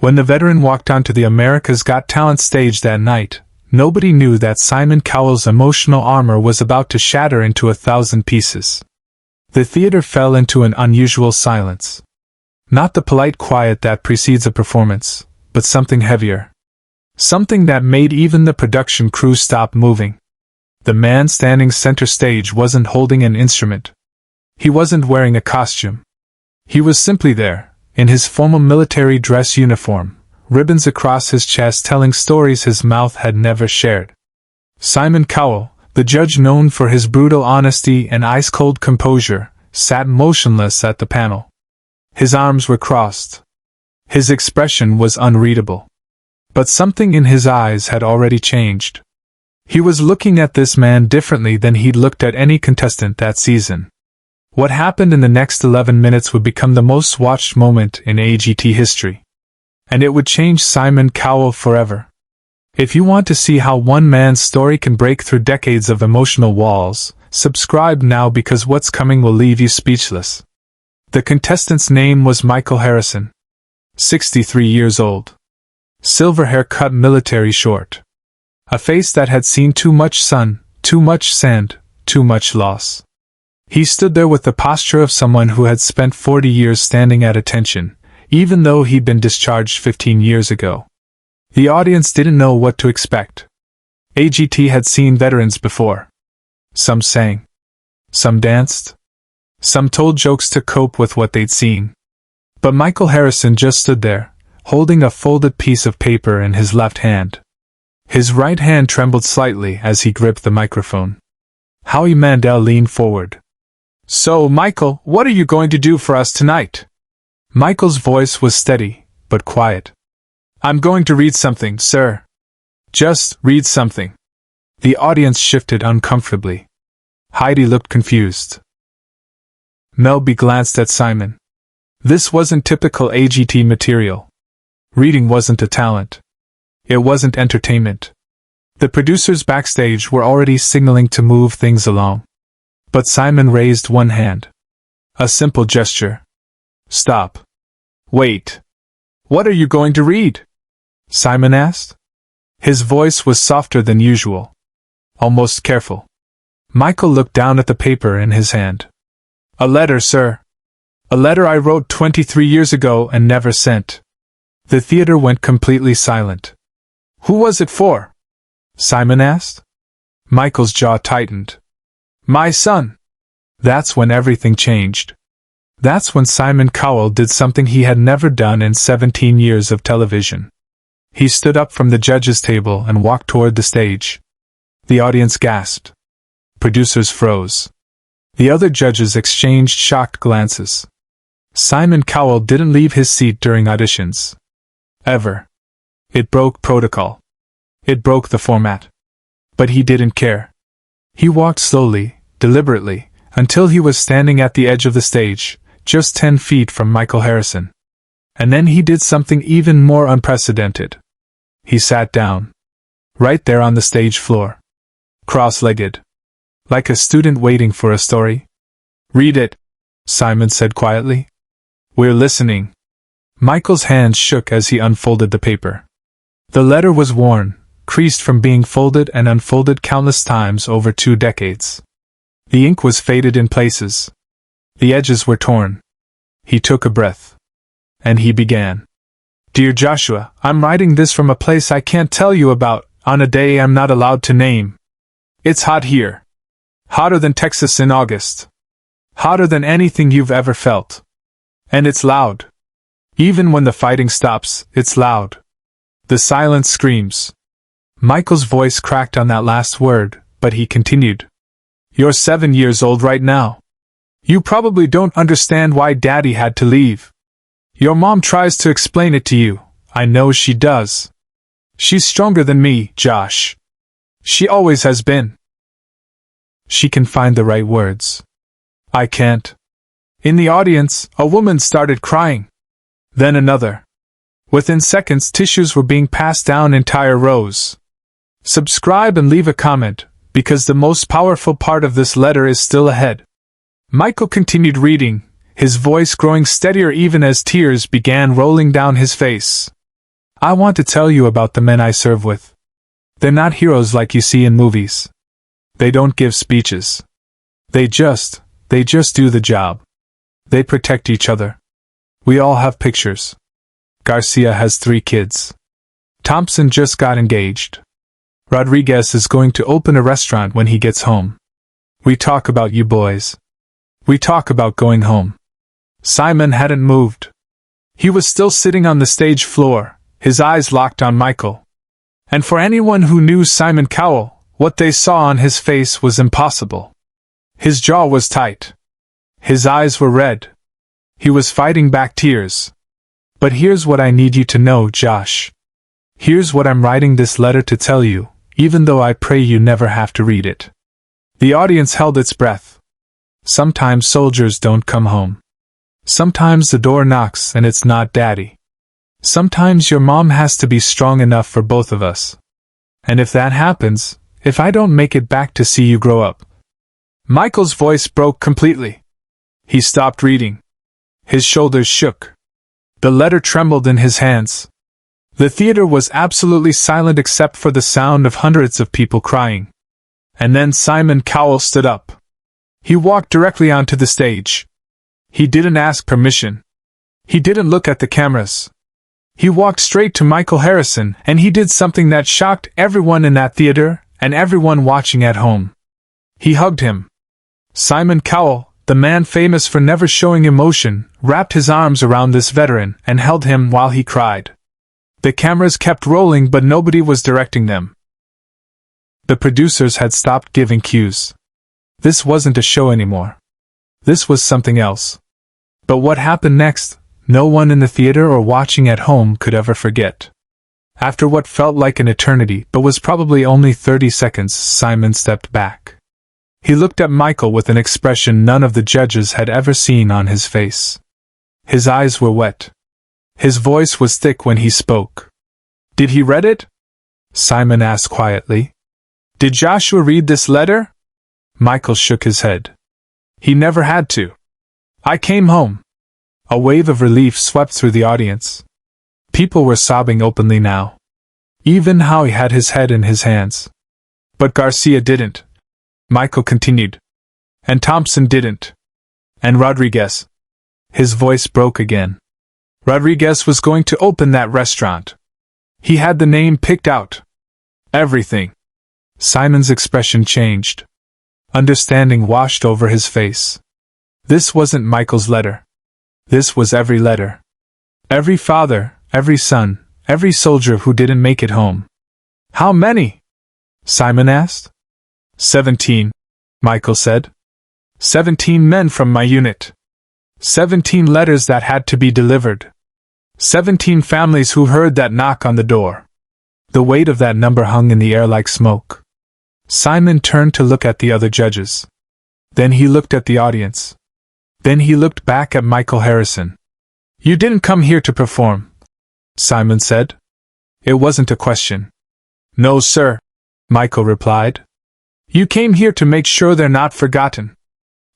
When the veteran walked onto the America's Got Talent stage that night, nobody knew that Simon Cowell's emotional armor was about to shatter into 1,000 pieces. The theater fell into an unusual silence. Not the polite quiet that precedes a performance, but something heavier. Something that made even the production crew stop moving. The man standing center stage wasn't holding an instrument. He wasn't wearing a costume. He was simply there, in his formal military dress uniform, ribbons across his chest telling stories his mouth had never shared. Simon Cowell, the judge known for his brutal honesty and ice-cold composure, sat motionless at the panel. His arms were crossed. His expression was unreadable. But something in his eyes had already changed. He was looking at this man differently than he'd looked at any contestant that season. What happened in the next 11 minutes would become the most watched moment in AGT history. And it would change Simon Cowell forever. If you want to see how one man's story can break through decades of emotional walls, subscribe now because what's coming will leave you speechless. The contestant's name was Michael Harrison. 63 years old. Silver hair cut military short. A face that had seen too much sun, too much sand, too much loss. He stood there with the posture of someone who had spent 40 years standing at attention, even though he'd been discharged 15 years ago. The audience didn't know what to expect. AGT had seen veterans before. Some sang. Some danced. Some told jokes to cope with what they'd seen. But Michael Harrison just stood there, holding a folded piece of paper in his left hand. His right hand trembled slightly as he gripped the microphone. Howie Mandel leaned forward. "So, Michael, what are you going to do for us tonight?" Michael's voice was steady, but quiet. "I'm going to read something, sir." "Just read something." The audience shifted uncomfortably. Heidi looked confused. Melby glanced at Simon. This wasn't typical AGT material. Reading wasn't a talent. It wasn't entertainment. The producers backstage were already signaling to move things along. But Simon raised one hand. A simple gesture. "Stop. Wait. What are you going to read?" Simon asked. His voice was softer than usual. Almost careful. Michael looked down at the paper in his hand. "A letter, sir. A letter I wrote 23 years ago and never sent." The theater went completely silent. "Who was it for?" Simon asked. Michael's jaw tightened. "My son." That's when everything changed. That's when Simon Cowell did something he had never done in 17 years of television. He stood up from the judges' table and walked toward the stage. The audience gasped. Producers froze. The other judges exchanged shocked glances. Simon Cowell didn't leave his seat during auditions. Ever. It broke protocol. It broke the format. But he didn't care. He walked slowly, deliberately, until he was standing at the edge of the stage, just 10 feet from Michael Harrison. And then he did something even more unprecedented. He sat down. Right there on the stage floor. Cross-legged. Like a student waiting for a story. "Read it," Simon said quietly. "We're listening." Michael's hands shook as he unfolded the paper. The letter was worn, creased from being folded and unfolded countless times over 2 decades. The ink was faded in places. The edges were torn. He took a breath. And he began. "Dear Joshua, I'm writing this from a place I can't tell you about, on a day I'm not allowed to name. It's hot here. Hotter than Texas in August. Hotter than anything you've ever felt. And it's loud. Even when the fighting stops, it's loud. The silence screams." Michael's voice cracked on that last word, but he continued. "You're 7 years old right now. You probably don't understand why Daddy had to leave. Your mom tries to explain it to you, I know she does. She's stronger than me, Josh. She always has been. She can find the right words. I can't." In the audience, a woman started crying. Then another. Within seconds, tissues were being passed down entire rows. Subscribe and leave a comment, because the most powerful part of this letter is still ahead. Michael continued reading, his voice growing steadier even as tears began rolling down his face. I want to tell you about the men I serve with. They're not heroes like you see in movies. They don't give speeches. They just do the job. They protect each other. We all have pictures. Garcia has 3 kids. Thompson just got engaged. Rodriguez is going to open a restaurant when he gets home. We talk about you boys. We talk about going home. Simon hadn't moved. He was still sitting on the stage floor, his eyes locked on Michael. And for anyone who knew Simon Cowell, what they saw on his face was impossible. His jaw was tight. His eyes were red. He was fighting back tears. But here's what I need you to know, Josh. Here's what I'm writing this letter to tell you, even though I pray you never have to read it. The audience held its breath. Sometimes soldiers don't come home. Sometimes the door knocks and it's not Daddy. Sometimes your mom has to be strong enough for both of us. And if that happens, if I don't make it back to see you grow up. Michael's voice broke completely. He stopped reading. His shoulders shook. The letter trembled in his hands. The theater was absolutely silent except for the sound of hundreds of people crying. And then Simon Cowell stood up. He walked directly onto the stage. He didn't ask permission. He didn't look at the cameras. He walked straight to Michael Harrison, and he did something that shocked everyone in that theater and everyone watching at home. He hugged him. Simon Cowell, the man famous for never showing emotion, wrapped his arms around this veteran and held him while he cried. The cameras kept rolling, but nobody was directing them. The producers had stopped giving cues. This wasn't a show anymore. This was something else. But what happened next, no one in the theater or watching at home could ever forget. After what felt like an eternity but was probably only 30 seconds, Simon stepped back. He looked at Michael with an expression none of the judges had ever seen on his face. His eyes were wet. His voice was thick when he spoke. "Did he read it?" Simon asked quietly. "Did Joshua read this letter?" Michael shook his head. "He never had to. I came home." A wave of relief swept through the audience. People were sobbing openly now. Even Howie had his head in his hands. "But Garcia didn't," Michael continued. "And Thompson didn't. And Rodriguez." His voice broke again. Rodriguez was going to open that restaurant. He had the name picked out. Everything. Simon's expression changed. Understanding washed over his face. This wasn't Michael's letter. This was every letter. Every father, every son, every soldier who didn't make it home. "How many?" Simon asked. 17, Michael said. 17 men from my unit. 17 letters that had to be delivered. 17 families who heard that knock on the door. The weight of that number hung in the air like smoke. Simon turned to look at the other judges. Then he looked at the audience. Then he looked back at Michael Harrison. "You didn't come here to perform," Simon said. It wasn't a question. "No, sir," Michael replied. "You came here to make sure they're not forgotten."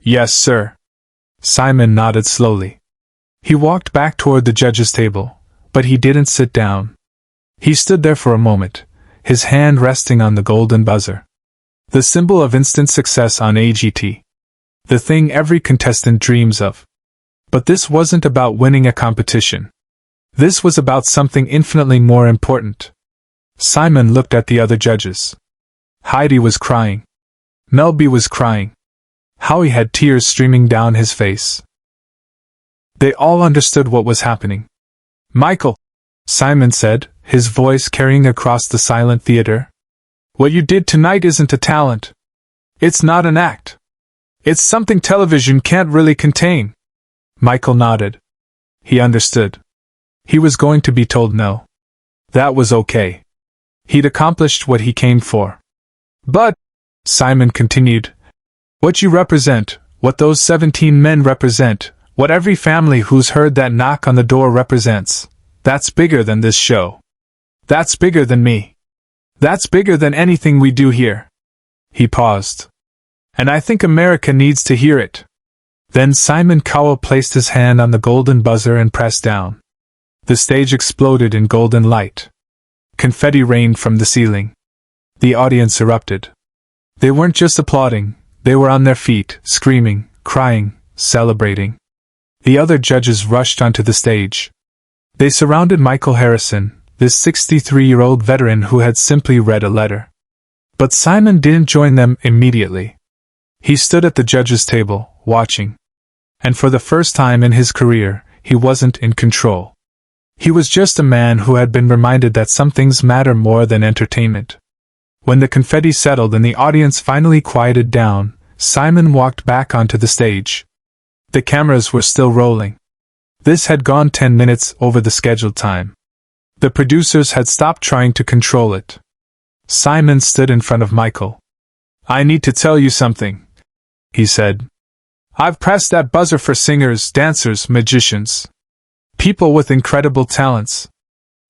"Yes, sir." Simon nodded slowly. He walked back toward the judges' table, but he didn't sit down. He stood there for a moment, his hand resting on the golden buzzer. The symbol of instant success on AGT. The thing every contestant dreams of. But this wasn't about winning a competition. This was about something infinitely more important. Simon looked at the other judges. Heidi was crying. Melby was crying. Howie had tears streaming down his face. They all understood what was happening. "Michael," Simon said, his voice carrying across the silent theater. "What you did tonight isn't a talent. It's not an act. It's something television can't really contain." Michael nodded. He understood. He was going to be told no. That was okay. He'd accomplished what he came for. "But," Simon continued, "what you represent, what those 17 men represent, what every family who's heard that knock on the door represents, that's bigger than this show. That's bigger than me. That's bigger than anything we do here." He paused. "And I think America needs to hear it." Then Simon Cowell placed his hand on the golden buzzer and pressed down. The stage exploded in golden light. Confetti rained from the ceiling. The audience erupted. They weren't just applauding, they were on their feet, screaming, crying, celebrating. The other judges rushed onto the stage. They surrounded Michael Harrison, this 63-year-old veteran who had simply read a letter. But Simon didn't join them immediately. He stood at the judges' table, watching. And for the first time in his career, he wasn't in control. He was just a man who had been reminded that some things matter more than entertainment. When the confetti settled and the audience finally quieted down, Simon walked back onto the stage. The cameras were still rolling. This had gone 10 minutes over the scheduled time. The producers had stopped trying to control it. Simon stood in front of Michael. "I need to tell you something," he said. "I've pressed that buzzer for singers, dancers, magicians. People with incredible talents.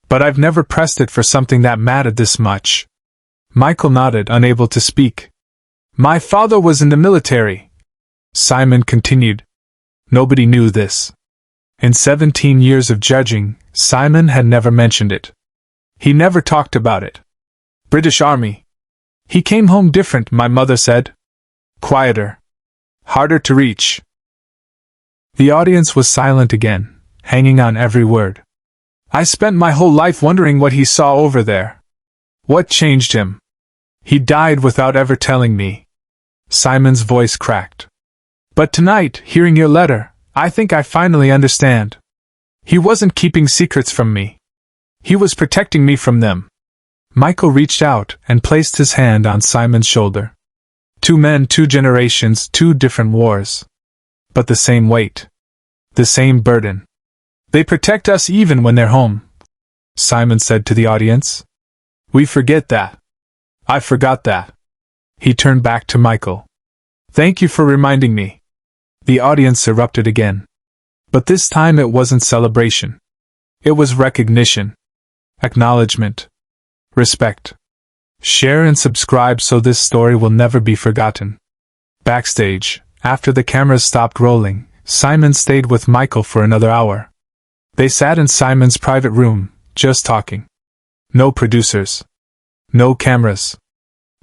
But I've never pressed it for something that mattered this much." Michael nodded, unable to speak. "My father was in the military," Simon continued. Nobody knew this. In 17 years of judging, Simon had never mentioned it. He never talked about it. British Army. He came home different, my mother said. Quieter. Harder to reach. The audience was silent again, hanging on every word. "I spent my whole life wondering what he saw over there. What changed him? He died without ever telling me." Simon's voice cracked. "But tonight, hearing your letter, I think I finally understand. He wasn't keeping secrets from me. He was protecting me from them." Michael reached out and placed his hand on Simon's shoulder. Two men, two generations, two different wars. But the same weight. The same burden. "They protect us even when they're home," Simon said to the audience. "We forget that. I forgot that." He turned back to Michael. "Thank you for reminding me." The audience erupted again. But this time it wasn't celebration. It was recognition. Acknowledgement. Respect. Share and subscribe so this story will never be forgotten. Backstage, after the cameras stopped rolling, Simon stayed with Michael for another hour. They sat in Simon's private room, just talking. No producers. No cameras.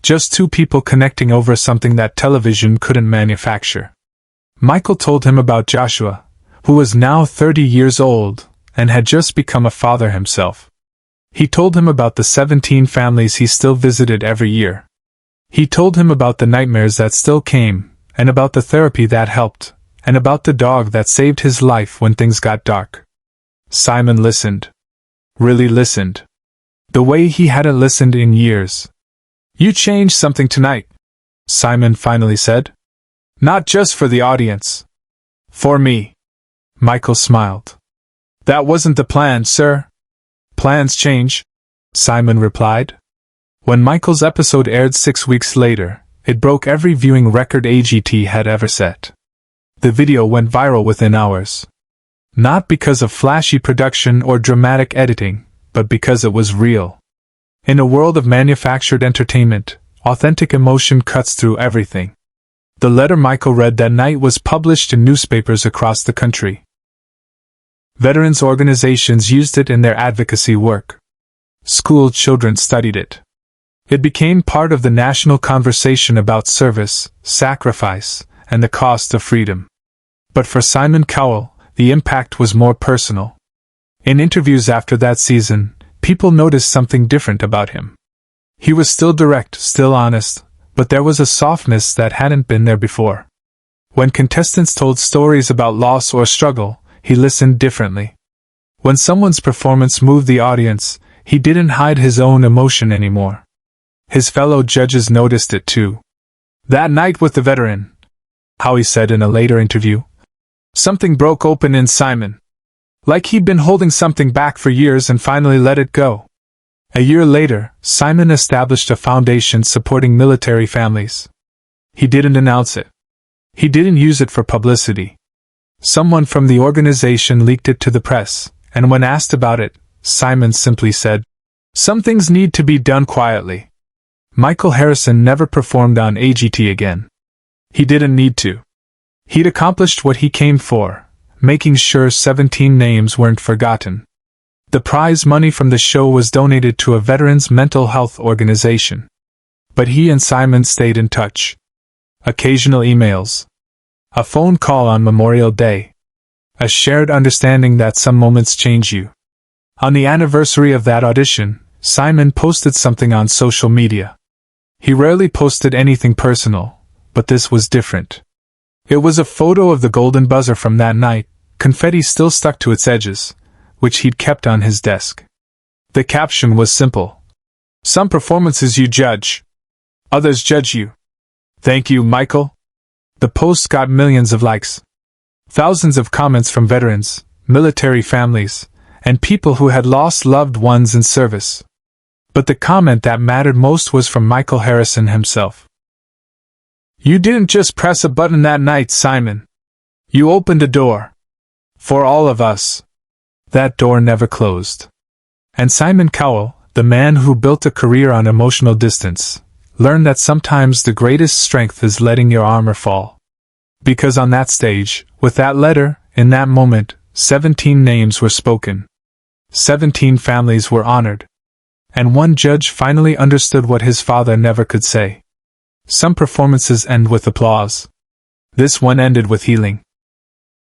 Just two people connecting over something that television couldn't manufacture. Michael told him about Joshua, who was now 30 years old, and had just become a father himself. He told him about the 17 families he still visited every year. He told him about the nightmares that still came, and about the therapy that helped, and about the dog that saved his life when things got dark. Simon listened. Really listened. The way he hadn't listened in years. "You changed something tonight," Simon finally said. "Not just for the audience. For me." Michael smiled. "That wasn't the plan, sir." "Plans change," Simon replied. When Michael's episode aired 6 weeks later, it broke every viewing record AGT had ever set. The video went viral within hours. Not because of flashy production or dramatic editing, but because it was real. In a world of manufactured entertainment, authentic emotion cuts through everything. The letter Michael read that night was published in newspapers across the country. Veterans organizations used it in their advocacy work. School children studied it. It became part of the national conversation about service, sacrifice, and the cost of freedom. But for Simon Cowell, the impact was more personal. In interviews after that season, people noticed something different about him. He was still direct, still honest, but there was a softness that hadn't been there before. When contestants told stories about loss or struggle, he listened differently. When someone's performance moved the audience, he didn't hide his own emotion anymore. His fellow judges noticed it too. "That night with the veteran," Howie said in a later interview, "something broke open in Simon. Like he'd been holding something back for years and finally let it go." A year later, Simon established a foundation supporting military families. He didn't announce it. He didn't use it for publicity. Someone from the organization leaked it to the press, and when asked about it, Simon simply said, "Some things need to be done quietly." Michael Harrison never performed on AGT again. He didn't need to. He'd accomplished what he came for, making sure 17 names weren't forgotten. The prize money from the show was donated to a veterans' mental health organization. But he and Simon stayed in touch. Occasional emails. A phone call on Memorial Day. A shared understanding that some moments change you. On the anniversary of that audition, Simon posted something on social media. He rarely posted anything personal, but this was different. It was a photo of the golden buzzer from that night, confetti still stuck to its edges, which he'd kept on his desk. The caption was simple. Some performances you judge. Others judge you. Thank you, Michael. The post got millions of likes. Thousands of comments from veterans, military families, and people who had lost loved ones in service. But the comment that mattered most was from Michael Harrison himself. You didn't just press a button that night, Simon. You opened a door. For all of us. That door never closed. And Simon Cowell, the man who built a career on emotional distance, learned that sometimes the greatest strength is letting your armor fall. Because on that stage, with that letter, in that moment, 17 names were spoken. 17 families were honored. And one judge finally understood what his father never could say. Some performances end with applause. This one ended with healing.